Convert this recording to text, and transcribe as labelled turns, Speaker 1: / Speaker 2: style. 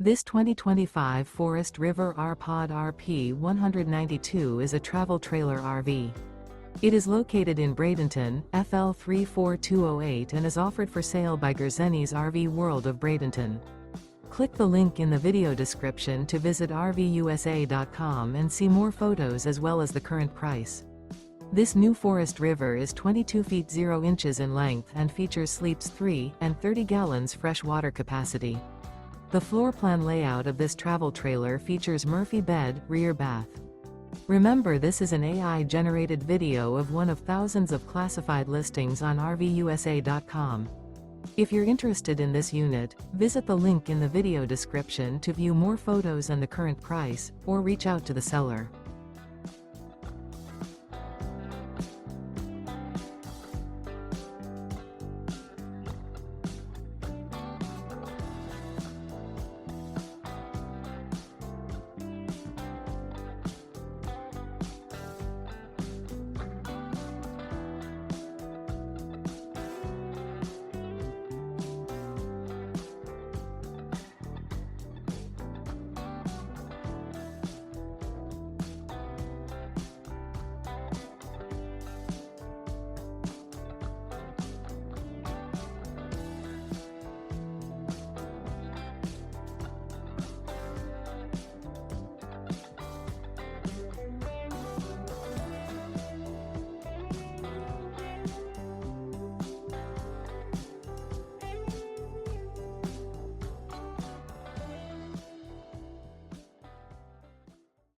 Speaker 1: This 2025 Forest River R-Pod RP 192 is a travel trailer RV. It is located in Bradenton, FL 34208 and is offered for sale by Gerzeny's RV World of Bradenton. Click the link in the video description to visit RVUSA.com and see more photos as well as the current price. This new Forest River is 22 feet 0 inches in length and features sleeps 3 and 30 gallons fresh water capacity. The floor plan layout of this travel trailer features Murphy bed, rear bath. Remember, this is an AI-generated video of one of thousands of classified listings on RVUSA.com. If you're interested in this unit, visit the link in the video description to view more photos and the current price, or reach out to the seller.